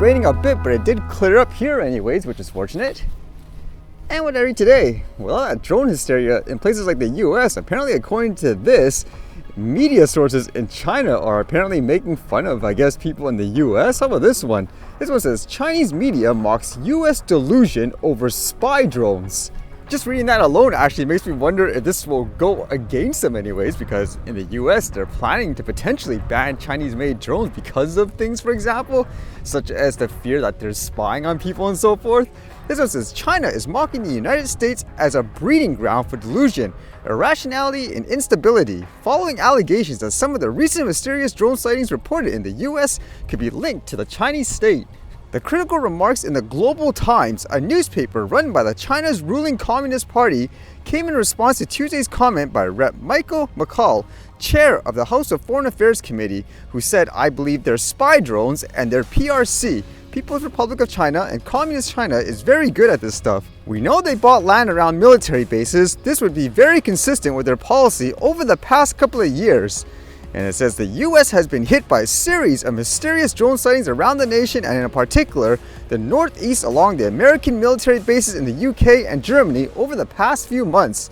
raining a bit, but it did clear up here anyways, which is fortunate. And what did I read today? Well, drone hysteria in places like the US, apparently according to this, media sources in China are apparently making fun of, I guess, people in the US. How about this one? This one says, Chinese media mocks US delusion over spy drones. Just reading that alone actually makes me wonder if this will go against them anyways, because in the US they're planning to potentially ban Chinese-made drones because of things, for example, such as the fear that they're spying on people and so forth. This one says, China is mocking the United States as a breeding ground for delusion, irrationality, and instability, following allegations that some of the recent mysterious drone sightings reported in the US could be linked to the Chinese state. The critical remarks in the Global Times, a newspaper run by China's ruling Communist Party, came in response to Tuesday's comment by Rep. Michael McCall, chair of the House of Foreign Affairs Committee, who said, I believe their spy drones and their PRC, People's Republic of China, and Communist China is very good at this stuff. We know they bought land around military bases. This would be very consistent with their policy over the past couple of years. And it says the US has been hit by a series of mysterious drone sightings around the nation, and in particular, the northeast along the American military bases in the UK and Germany over the past few months.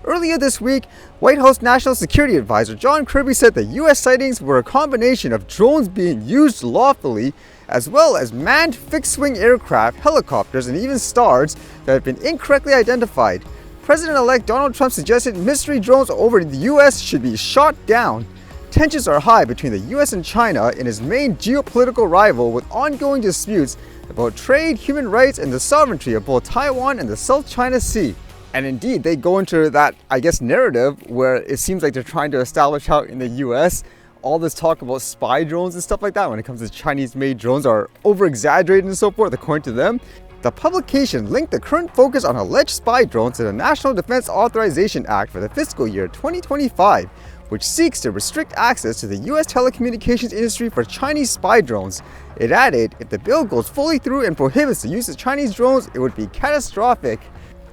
Earlier this week, White House National Security Advisor John Kirby said the US sightings were a combination of drones being used lawfully, as well as manned fixed-wing aircraft, helicopters, and even stars that have been incorrectly identified. President-elect Donald Trump suggested mystery drones over the US should be shot down. Tensions are high between the US and China in its main geopolitical rival, with ongoing disputes about trade, human rights, and the sovereignty of both Taiwan and the South China Sea. And indeed, they go into that, I guess, narrative where it seems like they're trying to establish how in the US, all this talk about spy drones and stuff like that when it comes to Chinese-made drones are over-exaggerated and so forth, according to them. The publication linked the current focus on alleged spy drones to the National Defense Authorization Act for the fiscal year 2025, which seeks to restrict access to the US telecommunications industry for Chinese spy drones. It added, if the bill goes fully through and prohibits the use of Chinese drones, it would be catastrophic.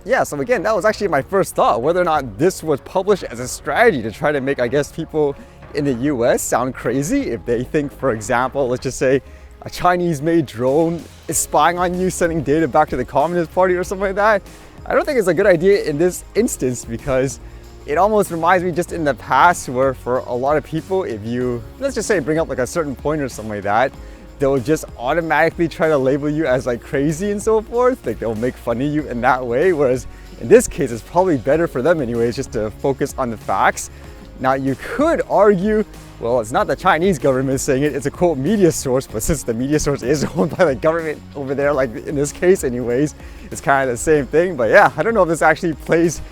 Yeah, so again, that was actually my first thought, whether or not this was published as a strategy to try to make, I guess, people in the US sound crazy if they think, for example, let's just say a Chinese-made drone is spying on you, sending data back to the Communist Party or something like that. I don't think it's a good idea in this instance, because it almost reminds me just in the past where for a lot of people, if you, let's just say, bring up like a certain point or something like that, they'll just automatically try to label you as like crazy and so forth. Like they'll make fun of you in that way. Whereas in this case, it's probably better for them anyways, just to focus on the facts. Now you could argue, well, it's not the Chinese government saying it, it's a quote media source, but since the media source is owned by the government over there, like in this case anyways, it's kind of the same thing. But yeah, I don't know if this actually plays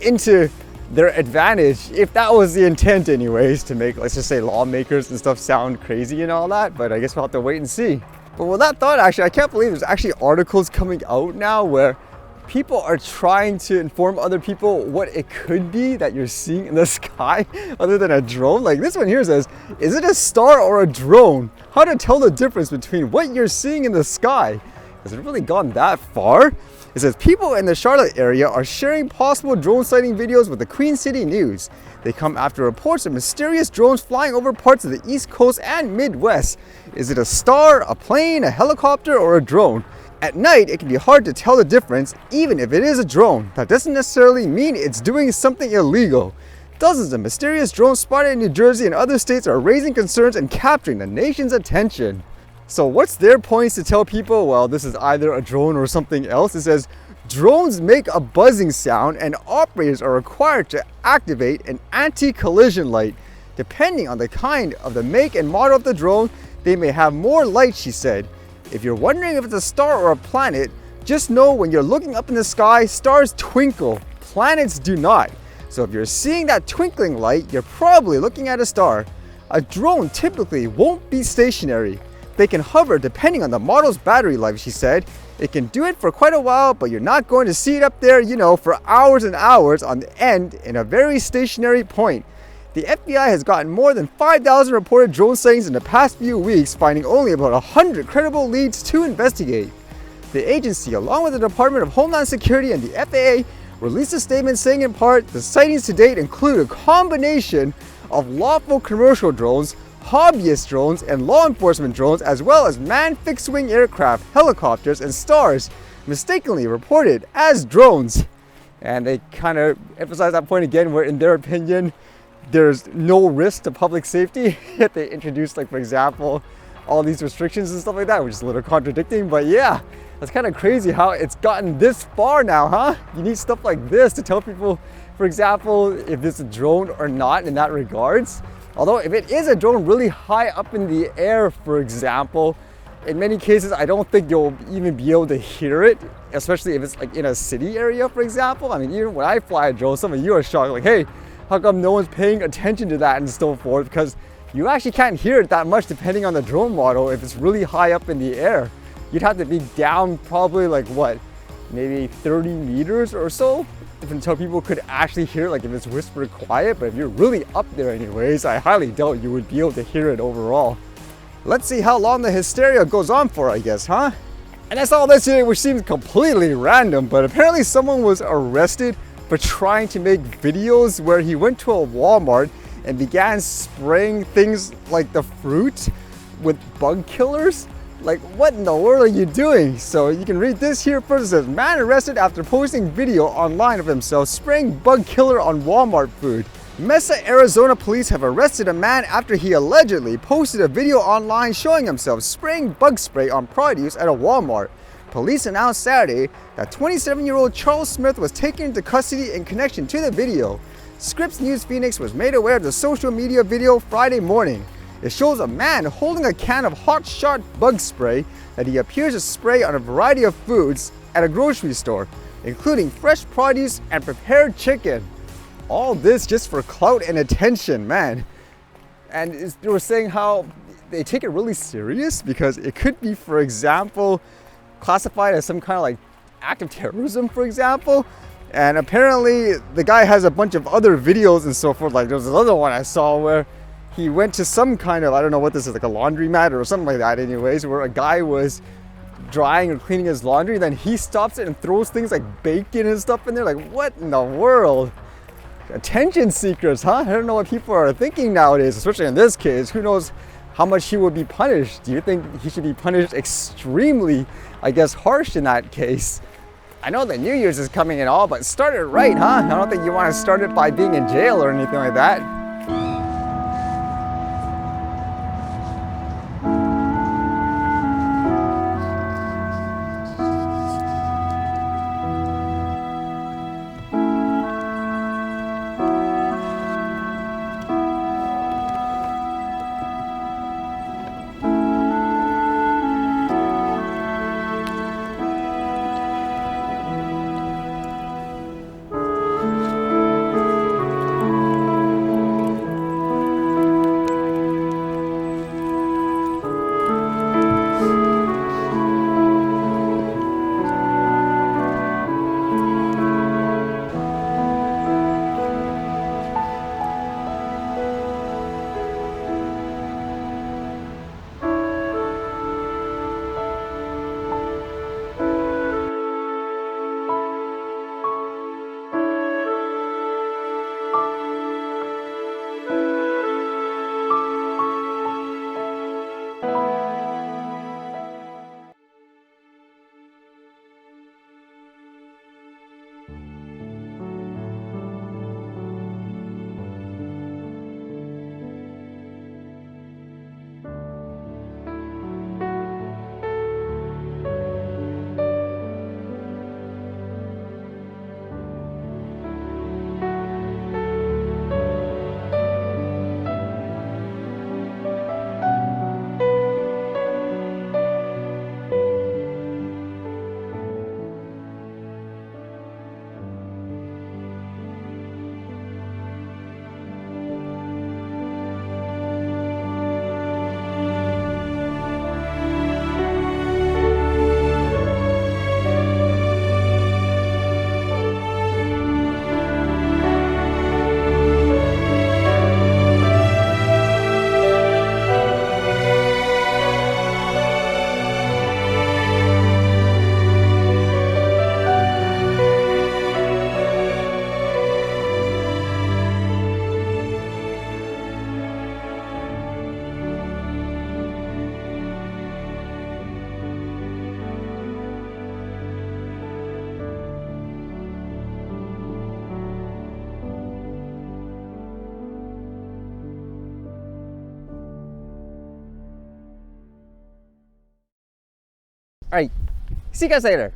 into their advantage, if that was the intent anyways, to make, let's just say, lawmakers and stuff sound crazy and all that. But I guess we'll have to wait and see. But with that thought, actually, I can't believe there's actually articles coming out now where people are trying to inform other people what it could be that you're seeing in the sky other than a drone. Like this one here says, is it a star or a drone? How to tell the difference between what you're seeing in the sky. Has it really gone that far? It says people in the Charlotte area are sharing possible drone sighting videos with the Queen City News. They come after reports of mysterious drones flying over parts of the East Coast and Midwest. Is it a star, a plane, a helicopter, or a drone? At night, it can be hard to tell the difference, even if it is a drone. That doesn't necessarily mean it's doing something illegal. Dozens of mysterious drones spotted in New Jersey and other states are raising concerns and capturing the nation's attention. So what's their points to tell people, well, this is either a drone or something else? It says, drones make a buzzing sound and operators are required to activate an anti-collision light. Depending on the kind of the make and model of the drone, they may have more light, she said. If you're wondering if it's a star or a planet, just know when you're looking up in the sky, stars twinkle, planets do not. So if you're seeing that twinkling light, you're probably looking at a star. A drone typically won't be stationary. They can hover depending on the model's battery life, she said. It can do it for quite a while, but you're not going to see it up there, for hours and hours on the end in a very stationary point. The FBI has gotten more than 5,000 reported drone sightings in the past few weeks, finding only about 100 credible leads to investigate. The agency, along with the Department of Homeland Security and the FAA, released a statement saying in part, the sightings to date include a combination of lawful commercial drones, hobbyist drones, and law enforcement drones, as well as manned fixed-wing aircraft, helicopters, and stars, mistakenly reported as drones. And they kind of emphasize that point again, where in their opinion, there's no risk to public safety, yet they introduced, like, for example, all these restrictions and stuff like that, which is a little contradicting. But yeah, that's kind of crazy how it's gotten this far now, huh? You need stuff like this to tell people, for example, if it's a drone or not in that regards. Although if it is a drone really high up in the air, for example, in many cases, I don't think you'll even be able to hear it, especially if it's like in a city area, for example. I mean, even when I fly a drone, some of you are shocked, like, hey, how come no one's paying attention to that and so forth? Because you actually can't hear it that much depending on the drone model if it's really high up in the air. You'd have to be down probably like what, maybe 30 meters or so until people could actually hear it, like if it's whispered quiet. But if you're really up there anyways, I highly doubt you would be able to hear it overall. Let's see how long the hysteria goes on for, I guess, huh? And I saw this today, which seems completely random, but apparently someone was arrested for trying to make videos where he went to a Walmart and began spraying things like the fruit with bug killers. Like, what in the world are you doing? So you can read this here first. It says, man arrested after posting video online of himself spraying bug killer on Walmart food. Mesa, Arizona police have arrested a man after he allegedly posted a video online showing himself spraying bug spray on produce at a Walmart. Police announced Saturday that 27-year-old Charles Smith was taken into custody in connection to the video. Scripps News Phoenix was made aware of the social media video Friday morning. It shows a man holding a can of Hot Shot bug spray that he appears to spray on a variety of foods at a grocery store, including fresh produce and prepared chicken. All this just for clout and attention, man. And they were saying how they take it really serious because it could be, for example, classified as some kind of like act of terrorism, for example. And apparently the guy has a bunch of other videos and so forth. Like there was another one I saw where he went to some kind of, I don't know what this is, like a laundromat or something like that anyways, where a guy was drying or cleaning his laundry, then he stops it and throws things like bacon and stuff in there. Like, what in the world? Attention seekers, huh? I don't know what people are thinking nowadays, especially in this case. Who knows how much he would be punished? Do you think he should be punished extremely, I guess, harsh in that case? I know the New Year's is coming and all, but start it right, huh? I don't think you want to start it by being in jail or anything like that. All right, see you guys later.